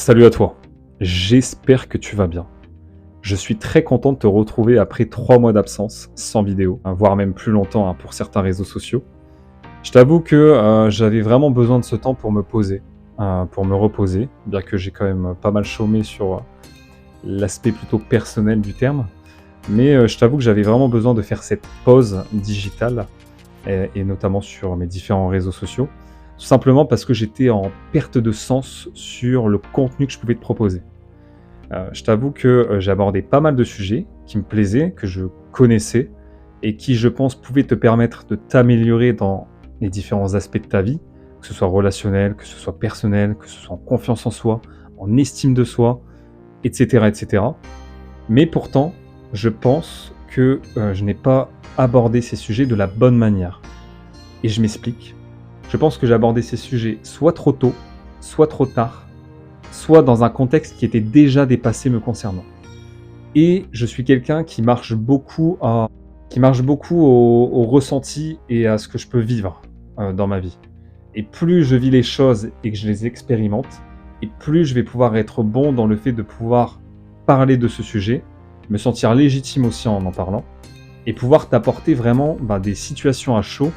Salut à toi, j'espère que tu vas bien. Je suis très content de te retrouver après 3 mois d'absence, sans vidéo, voire même plus longtemps pour certains réseaux sociaux. Je t'avoue que j'avais vraiment besoin de ce temps pour me poser, pour me reposer, bien que j'ai quand même pas mal chômé sur l'aspect plutôt personnel du terme. Mais je t'avoue que j'avais vraiment besoin de faire cette pause digitale, et notamment sur mes différents réseaux sociaux, tout simplement parce que j'étais en perte de sens sur le contenu que je pouvais te proposer. Je t'avoue que, j'ai abordé pas mal de sujets qui me plaisaient, que je connaissais et qui, je pense, pouvaient te permettre de t'améliorer dans les différents aspects de ta vie, que ce soit relationnel, que ce soit personnel, que ce soit en confiance en soi, en estime de soi, et cetera, et cetera. Mais pourtant, je pense que, je n'ai pas abordé ces sujets de la bonne manière et je m'explique. Je pense que j'ai abordé ces sujets soit trop tôt, soit trop tard, soit dans un contexte qui était déjà dépassé me concernant. Et je suis quelqu'un qui marche beaucoup au ressenti et à ce que je peux vivre, dans ma vie. Et plus je vis les choses et que je les expérimente, et plus je vais pouvoir être bon dans le fait de pouvoir parler de ce sujet, me sentir légitime aussi en parlant, et pouvoir t'apporter vraiment, des situations à chaud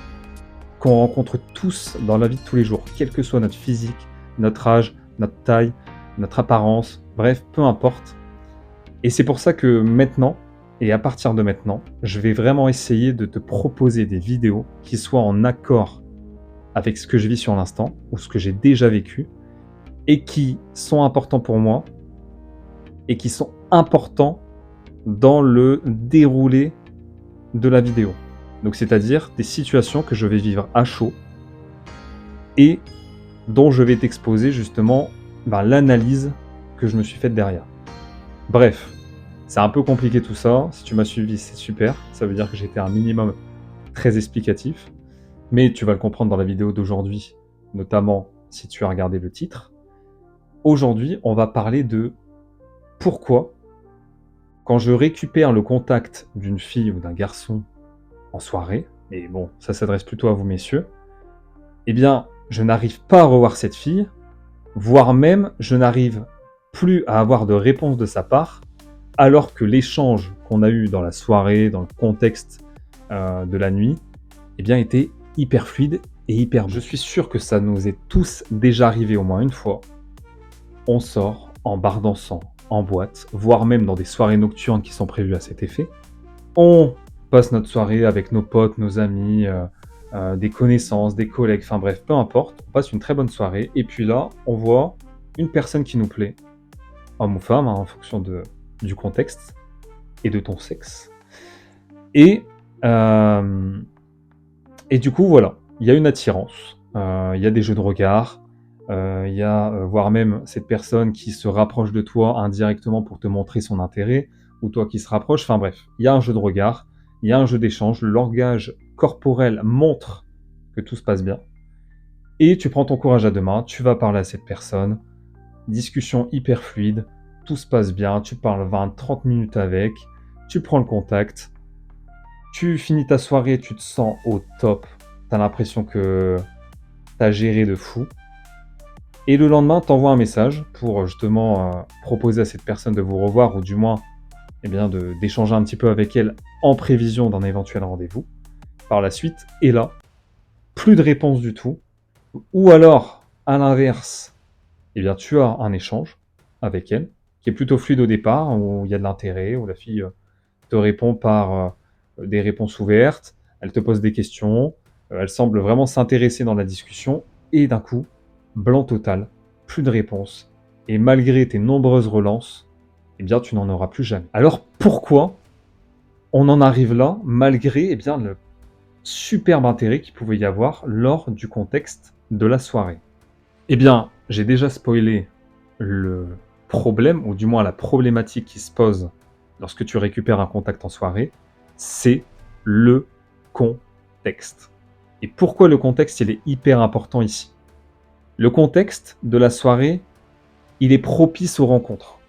qu'on rencontre tous dans la vie de tous les jours, quel que soit notre physique, notre âge, notre taille, notre apparence, bref, peu importe. Et c'est pour ça que maintenant, et à partir de maintenant, je vais vraiment essayer de te proposer des vidéos qui soient en accord avec ce que je vis sur l'instant, ou ce que j'ai déjà vécu, et qui sont importants pour moi, et qui sont importants dans le déroulé de la vidéo. Donc c'est-à-dire des situations que je vais vivre à chaud, et dont je vais t'exposer justement l'analyse que je me suis faite derrière. Bref, c'est un peu compliqué tout ça. Si tu m'as suivi, c'est super. Ça veut dire que j'étais un minimum très explicatif. Mais tu vas le comprendre dans la vidéo d'aujourd'hui, notamment si tu as regardé le titre. Aujourd'hui, on va parler de pourquoi, quand je récupère le contact d'une fille ou d'un garçon en soirée, et bon, ça s'adresse plutôt à vous messieurs, eh bien, je n'arrive pas à revoir cette fille, voire même, je n'arrive plus à avoir de réponse de sa part, alors que l'échange qu'on a eu dans la soirée, dans le contexte de la nuit, eh bien, était hyper fluide et hyper bon. Je suis sûr que ça nous est tous déjà arrivé au moins une fois. On sort en bar dansant, en boîte, voire même dans des soirées nocturnes qui sont prévues à cet effet. On passe notre soirée avec nos potes, nos amis, des connaissances, des collègues, enfin bref, peu importe. On passe une très bonne soirée et puis là, on voit une personne qui nous plaît, homme ou femme, en fonction du contexte et de ton sexe. Et du coup, voilà, il y a une attirance, il y a des jeux de regard, il y a, voire même cette personne qui se rapproche de toi indirectement pour te montrer son intérêt, ou toi qui se rapproche, enfin bref, il y a un jeu de regard, il y a un jeu d'échange, le langage corporel montre que tout se passe bien, et tu prends ton courage à deux mains, tu vas parler à cette personne, discussion hyper fluide, tout se passe bien, tu parles 20-30 minutes avec, tu prends le contact, tu finis ta soirée, tu te sens au top, t'as l'impression que t'as géré de fou, et le lendemain, t'envoies un message pour justement proposer à cette personne de vous revoir, ou du moins d'échanger un petit peu avec elle en prévision d'un éventuel rendez-vous par la suite, et là, plus de réponse du tout, ou alors, à l'inverse, tu as un échange avec elle, qui est plutôt fluide au départ, où il y a de l'intérêt, où la fille te répond par des réponses ouvertes, elle te pose des questions, elle semble vraiment s'intéresser dans la discussion, et d'un coup, blanc total, plus de réponse, et malgré tes nombreuses relances, tu n'en auras plus jamais. Alors pourquoi on en arrive là, malgré le superbe intérêt qu'il pouvait y avoir lors du contexte de la soirée? J'ai déjà spoilé le problème, ou du moins la problématique qui se pose lorsque tu récupères un contact en soirée, c'est le contexte. Et pourquoi le contexte, il est hyper important ici? Le contexte de la soirée, il est propice aux rencontres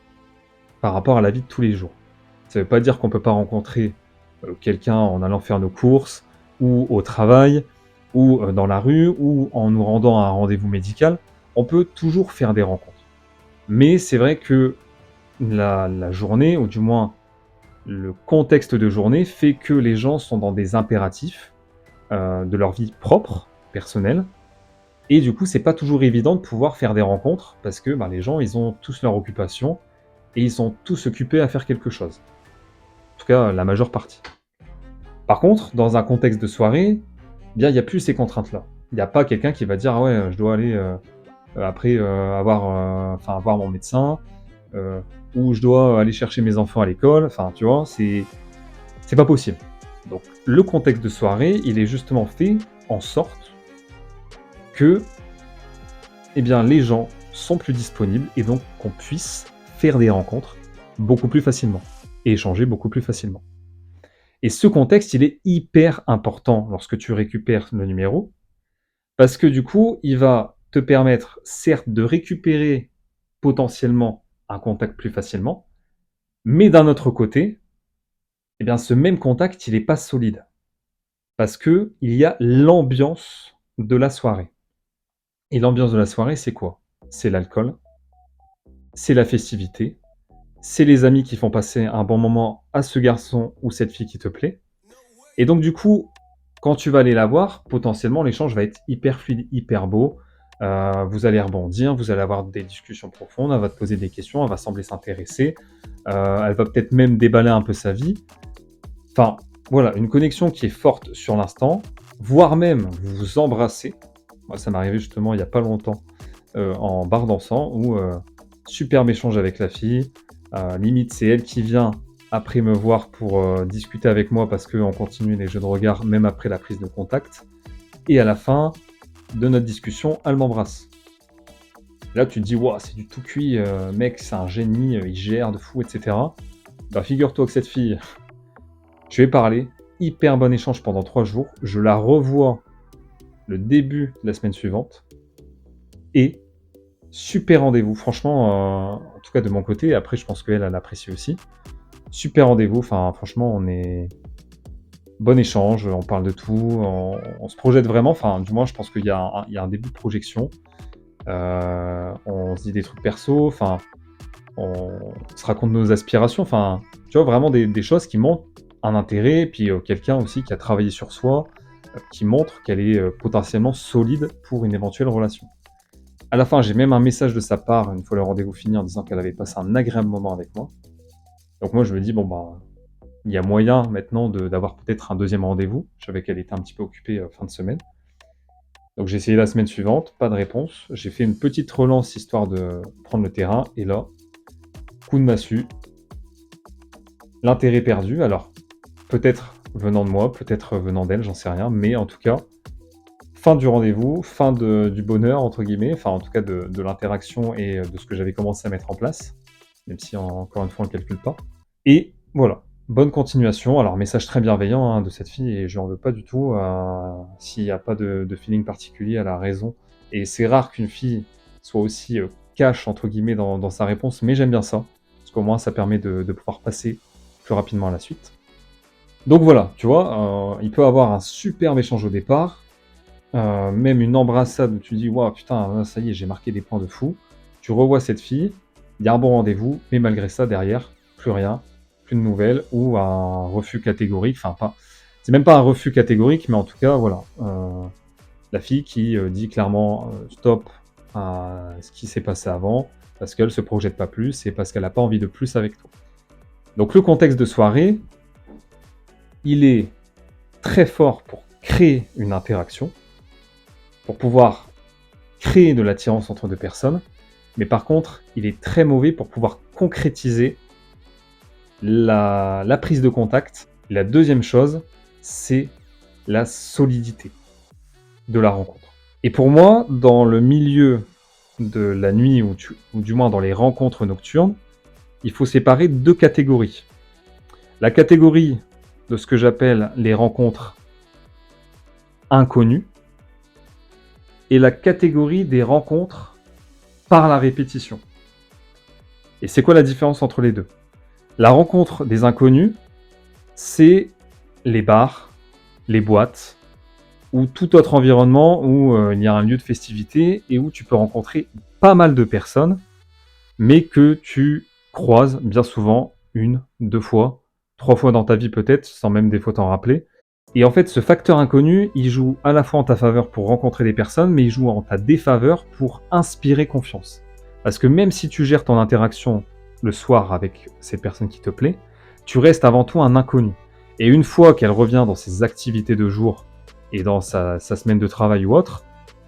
par rapport à la vie de tous les jours. Ça ne veut pas dire qu'on ne peut pas rencontrer quelqu'un en allant faire nos courses, ou au travail, ou dans la rue, ou en nous rendant à un rendez-vous médical. On peut toujours faire des rencontres. Mais c'est vrai que la journée, ou du moins le contexte de journée, fait que les gens sont dans des impératifs de leur vie propre, personnelle. Et du coup, c'est pas toujours évident de pouvoir faire des rencontres parce que les gens, ils ont tous leur occupation et ils sont tous occupés à faire quelque chose. En tout cas, la majeure partie. Par contre, dans un contexte de soirée, bien, il n'y a plus ces contraintes-là. Il n'y a pas quelqu'un qui va dire ah ouais, je dois aller après voir mon médecin, ou je dois aller chercher mes enfants à l'école. Enfin, tu vois, c'est pas possible. Donc, le contexte de soirée, il est justement fait en sorte que eh bien, les gens sont plus disponibles et donc qu'on puisse faire des rencontres beaucoup plus facilement et échanger beaucoup plus facilement. Et ce contexte, il est hyper important lorsque tu récupères le numéro parce que du coup, il va te permettre certes de récupérer potentiellement un contact plus facilement, mais d'un autre côté, eh bien, ce même contact, il n'est pas solide parce que il y a l'ambiance de la soirée. Et l'ambiance de la soirée, c'est quoi? C'est l'alcool, c'est la festivité, c'est les amis qui font passer un bon moment à ce garçon ou cette fille qui te plaît. Et donc du coup, quand tu vas aller la voir, potentiellement l'échange va être hyper fluide, hyper beau. Vous allez rebondir, vous allez avoir des discussions profondes, elle va te poser des questions, elle va sembler s'intéresser, elle va peut-être même déballer un peu sa vie. Enfin, voilà, une connexion qui est forte sur l'instant, voire même vous vous embrassez. Moi, ça m'est arrivé justement il n'y a pas longtemps en bar dansant où superbe échange avec la fille. Limite, c'est elle qui vient après me voir pour discuter avec moi parce qu'on continue les jeux de regard même après la prise de contact. Et à la fin de notre discussion, elle m'embrasse. Là, tu te dis, waouh, c'est du tout cuit, mec, c'est un génie, il gère de fou, etc. Bah, figure-toi que cette fille, je vais parler, hyper bon échange pendant 3 jours. Je la revois le début de la semaine suivante. Et super rendez-vous, franchement, en tout cas de mon côté. Après, je pense qu'elle, elle apprécie aussi. Super rendez-vous, enfin, franchement, on est bon échange, on parle de tout, on se projette vraiment. Enfin, du moins, je pense qu'il y a un début de projection. On se dit des trucs perso, enfin, on se raconte nos aspirations. Enfin, tu vois, vraiment des choses qui montrent un intérêt, puis quelqu'un aussi qui a travaillé sur soi, qui montre qu'elle est potentiellement solide pour une éventuelle relation. À la fin, j'ai même un message de sa part, une fois le rendez-vous fini, en disant qu'elle avait passé un agréable moment avec moi. Donc moi, je me dis, bon, bah, il y a moyen maintenant d'avoir peut-être un deuxième rendez-vous. Je savais qu'elle était un petit peu occupée fin de semaine. Donc j'ai essayé la semaine suivante, pas de réponse. J'ai fait une petite relance histoire de prendre le terrain. Et là, coup de massue, l'intérêt perdu. Alors, peut-être venant de moi, peut-être venant d'elle, j'en sais rien. Mais en tout cas, fin du rendez-vous, fin du bonheur, entre guillemets. Enfin, en tout cas, de l'interaction et de ce que j'avais commencé à mettre en place. Même si, encore une fois, on ne le calcule pas. Et voilà, bonne continuation. Alors, message très bienveillant de cette fille, et je n'en veux pas du tout. S'il n'y a pas de feeling particulier, elle a raison. Et c'est rare qu'une fille soit aussi cash, entre guillemets, dans sa réponse, mais j'aime bien ça. Parce qu'au moins, ça permet de pouvoir passer plus rapidement à la suite. Donc voilà, tu vois, il peut avoir un superbe échange au départ, même une embrassade où tu dis waouh, putain, là, ça y est, j'ai marqué des points de fou. Tu revois cette fille, il y a un bon rendez-vous, mais malgré ça, derrière, plus rien, plus de nouvelles, ou un refus catégorique. Enfin, pas, c'est même pas un refus catégorique, mais en tout cas, voilà. La fille qui dit clairement stop à ce qui s'est passé avant, parce qu'elle se projette pas plus et parce qu'elle n'a pas envie de plus avec toi. Donc le contexte de soirée, il est très fort pour créer une interaction, pour pouvoir créer de l'attirance entre deux personnes, mais par contre, il est très mauvais pour pouvoir concrétiser la prise de contact. La deuxième chose, c'est la solidité de la rencontre. Et pour moi, dans le milieu de la nuit, ou du moins dans les rencontres nocturnes, il faut séparer 2 catégories. La catégorie de ce que j'appelle les rencontres inconnues, et la catégorie des rencontres par la répétition. Et c'est quoi la différence entre les deux? La rencontre des inconnus, c'est les bars, les boîtes, ou tout autre environnement où il y a un lieu de festivité et où tu peux rencontrer pas mal de personnes mais que tu croises bien souvent 1, 2 fois, 3 fois dans ta vie peut-être, sans même des fois t'en rappeler. Et en fait, ce facteur inconnu, il joue à la fois en ta faveur pour rencontrer des personnes, mais il joue en ta défaveur pour inspirer confiance. Parce que même si tu gères ton interaction le soir avec cette personne qui te plaît, tu restes avant tout un inconnu. Et une fois qu'elle revient dans ses activités de jour et dans sa semaine de travail ou autre,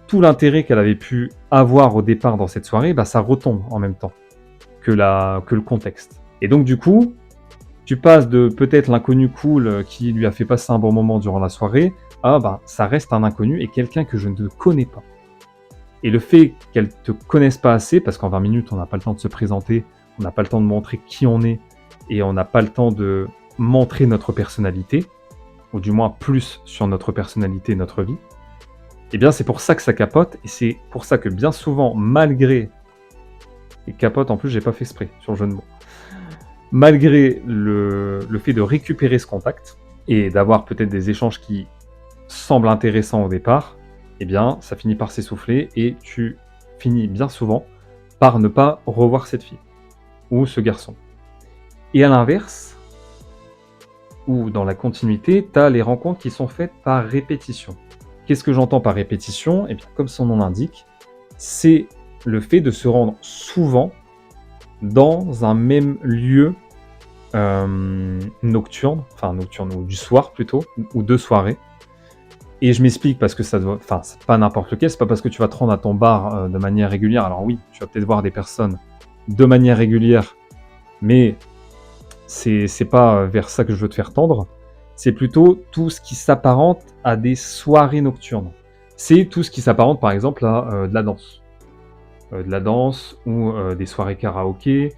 tout l'intérêt qu'elle avait pu avoir au départ dans cette soirée, bah, ça retombe en même temps que le contexte. Et donc du coup, tu passes de peut-être l'inconnu cool qui lui a fait passer un bon moment durant la soirée à bah, ça reste un inconnu et quelqu'un que je ne connais pas. Et le fait qu'elle ne te connaisse pas assez, parce qu'en 20 minutes, on n'a pas le temps de se présenter, on n'a pas le temps de montrer qui on est, et on n'a pas le temps de montrer notre personnalité, ou du moins plus sur notre personnalité et notre vie, et bien c'est pour ça que ça capote, et c'est pour ça que bien souvent, malgré... Et capote, en plus, j'ai pas fait exprès sur le jeu de mots. Malgré le fait de récupérer ce contact, et d'avoir peut-être des échanges qui semblent intéressants au départ, eh bien, ça finit par s'essouffler, et tu finis bien souvent par ne pas revoir cette fille, ou ce garçon. Et à l'inverse, ou dans la continuité, tu as les rencontres qui sont faites par répétition. Qu'est-ce que j'entends par répétition? Eh bien, comme son nom l'indique, c'est le fait de se rendre souvent dans un même lieu nocturne, ou du soir plutôt, ou de soirée. Et je m'explique parce que ça doit, enfin, c'est pas n'importe lequel, c'est pas parce que tu vas te rendre à ton bar de manière régulière. Alors oui, tu vas peut-être voir des personnes de manière régulière, mais c'est pas vers ça que je veux te faire tendre. C'est plutôt tout ce qui s'apparente à des soirées nocturnes. C'est tout ce qui s'apparente par exemple à de la danse. De la danse ou des soirées karaoké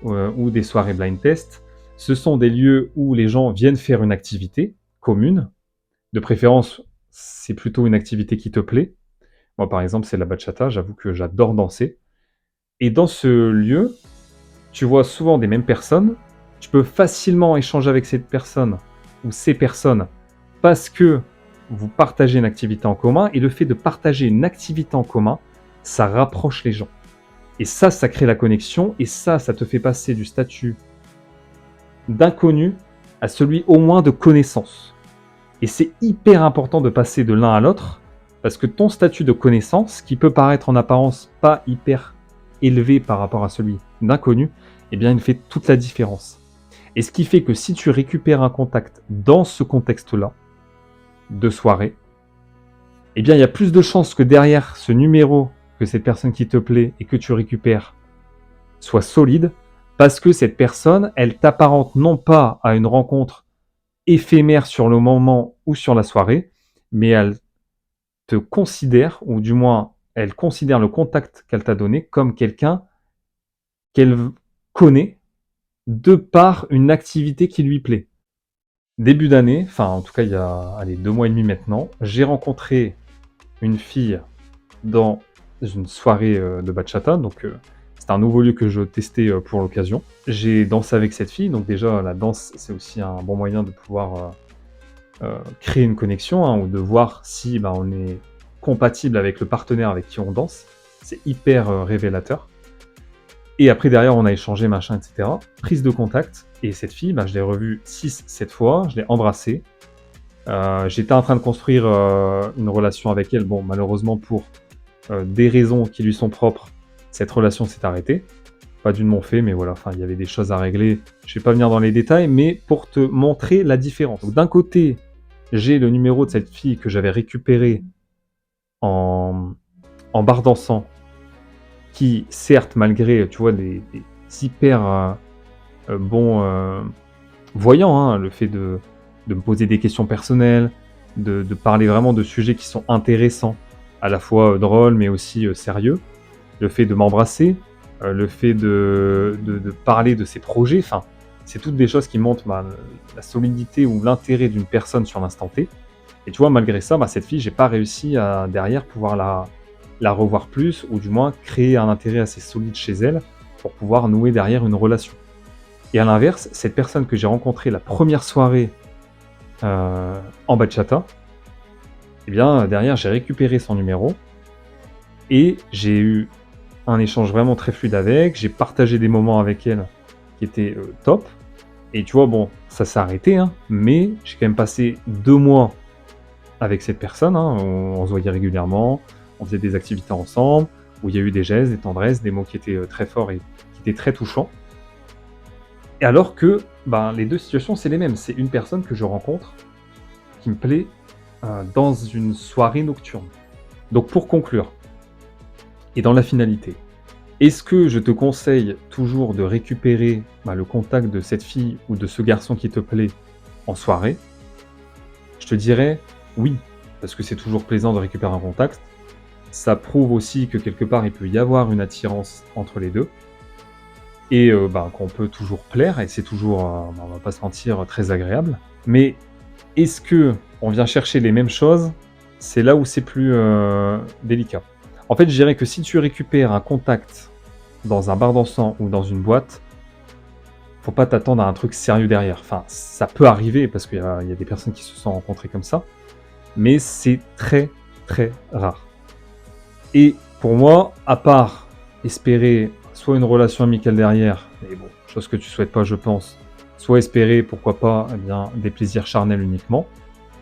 ou des soirées blind test. Ce sont des lieux où les gens viennent faire une activité commune. De préférence, c'est plutôt une activité qui te plaît. Moi, par exemple, c'est la bachata. J'avoue que j'adore danser. Et dans ce lieu, tu vois souvent des mêmes personnes. Tu peux facilement échanger avec cette personne ou ces personnes parce que vous partagez une activité en commun. Et le fait de partager une activité en commun, ça rapproche les gens. Et ça crée la connexion. Et ça te fait passer du statut d'inconnu à celui au moins de connaissance. Et c'est hyper important de passer de l'un à l'autre, parce que ton statut de connaissance, qui peut paraître en apparence pas hyper élevé par rapport à celui d'inconnu, eh bien il fait toute la différence. Et ce qui fait que si tu récupères un contact dans ce contexte-là, de soirée, eh bien il y a plus de chances que derrière ce numéro, que cette personne qui te plaît et que tu récupères, soit solide, parce que cette personne, elle t'apparente non pas à une rencontre éphémère sur le moment ou sur la soirée, mais elle te considère, ou du moins elle considère le contact qu'elle t'a donné comme quelqu'un qu'elle connaît de par une activité qui lui plaît. Début d'année, enfin en tout cas il y a 2 mois et demi maintenant, j'ai rencontré une fille dans une soirée de bachata, donc c'était un nouveau lieu que je testais pour l'occasion. J'ai dansé avec cette fille, donc déjà la danse c'est aussi un bon moyen de pouvoir créer une connexion, hein, ou de voir si on est compatible avec le partenaire avec qui on danse. C'est hyper révélateur. Et après derrière on a échangé machin etc. Prise de contact, et cette fille je l'ai revue 6-7 fois, je l'ai embrassée. J'étais en train de construire une relation avec elle. Bon, malheureusement pour des raisons qui lui sont propres, cette relation s'est arrêtée. Pas d'une mon fait, mais voilà, il y avait des choses à régler. Je vais pas venir dans les détails, mais pour te montrer la différence. Donc, d'un côté, j'ai le numéro de cette fille que j'avais récupéré en bar dansant, qui certes, malgré, tu vois, des hyper bons voyants, hein, le fait de me poser des questions personnelles, de parler vraiment de sujets qui sont intéressants, à la fois drôles mais aussi sérieux, le fait de m'embrasser, le fait de parler de ses projets, enfin, c'est toutes des choses qui montrent la solidité ou l'intérêt d'une personne sur l'instant T. Et tu vois, malgré ça, cette fille, j'ai pas réussi à derrière pouvoir la revoir plus, ou du moins créer un intérêt assez solide chez elle pour pouvoir nouer derrière une relation. Et à l'inverse, cette personne que j'ai rencontrée la première soirée en bachata, eh bien derrière j'ai récupéré son numéro et j'ai eu un échange vraiment très fluide avec, j'ai partagé des moments avec elle qui étaient top. Et tu vois, bon, ça s'est arrêté, hein, mais j'ai quand même passé 2 mois avec cette personne, hein, on se voyait régulièrement, on faisait des activités ensemble, où il y a eu des gestes, des tendresses, des mots qui étaient très forts et qui étaient très touchants. Et alors que ben, les deux situations, c'est les mêmes. C'est une personne que je rencontre qui me plaît dans une soirée nocturne. Donc pour conclure, et dans la finalité, est-ce que je te conseille toujours de récupérer le contact de cette fille ou de ce garçon qui te plaît en soirée? Je te dirais oui, parce que c'est toujours plaisant de récupérer un contact. Ça prouve aussi que quelque part il peut y avoir une attirance entre les deux et qu'on peut toujours plaire et c'est toujours, on va pas se mentir, très agréable. Mais est-ce que on vient chercher les mêmes choses? C'est là où c'est plus, délicat. En fait, je dirais que si tu récupères un contact dans un bar dansant ou dans une boîte, faut pas t'attendre à un truc sérieux derrière. Enfin, ça peut arriver parce qu'il y a des personnes qui se sont rencontrées comme ça, mais c'est très, très rare. Et pour moi, à part espérer soit une relation amicale derrière, et bon, chose que tu souhaites pas, je pense, soit espérer, pourquoi pas, eh bien, des plaisirs charnels uniquement,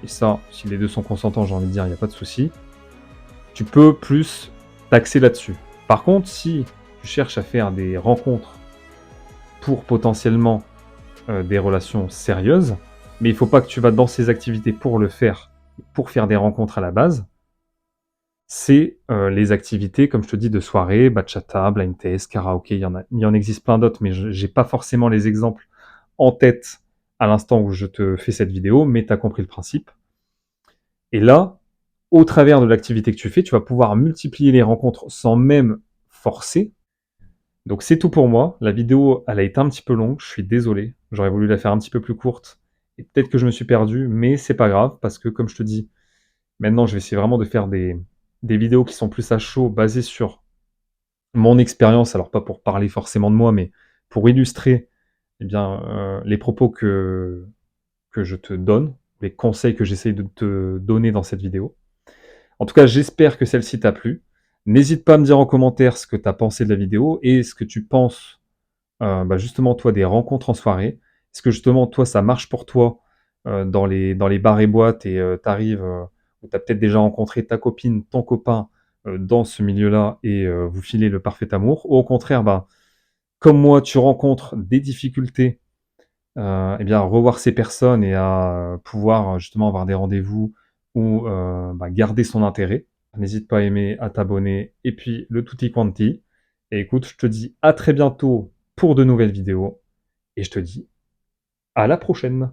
et ça, si les deux sont consentants, j'ai envie de dire, il n'y a pas de souci, tu peux plus t'axer là-dessus. Par contre, si tu cherches à faire des rencontres pour potentiellement des relations sérieuses, mais il faut pas que tu vas dans ces activités pour le faire, pour faire des rencontres à la base, c'est les activités, comme je te dis, de soirée, bachata, blind test, karaoké, il y en existe plein d'autres, mais j'ai pas forcément les exemples en tête à l'instant où je te fais cette vidéo, mais tu as compris le principe. Et là, au travers de l'activité que tu fais, tu vas pouvoir multiplier les rencontres sans même forcer. Donc c'est tout pour moi. La vidéo, elle a été un petit peu longue, je suis désolé. J'aurais voulu la faire un petit peu plus courte. Et peut-être que je me suis perdu, mais c'est pas grave, parce que comme je te dis, maintenant je vais essayer vraiment de faire des vidéos qui sont plus à chaud, basées sur mon expérience, alors pas pour parler forcément de moi, mais pour illustrer eh bien, les propos que je te donne, les conseils que j'essaye de te donner dans cette vidéo. En tout cas, j'espère que celle-ci t'a plu. N'hésite pas à me dire en commentaire ce que tu as pensé de la vidéo et ce que tu penses justement toi des rencontres en soirée. Est-ce que justement toi ça marche pour toi dans les bars et boîtes et tu arrives, ou tu as peut-être déjà rencontré ta copine, ton copain dans ce milieu-là et vous filez le parfait amour? Ou au contraire, comme moi, tu rencontres des difficultés et bien, revoir ces personnes et à pouvoir justement avoir des rendez-vous ou garder son intérêt. N'hésite pas à aimer, à t'abonner et puis le tutti quanti. Et écoute, je te dis à très bientôt pour de nouvelles vidéos et je te dis à la prochaine.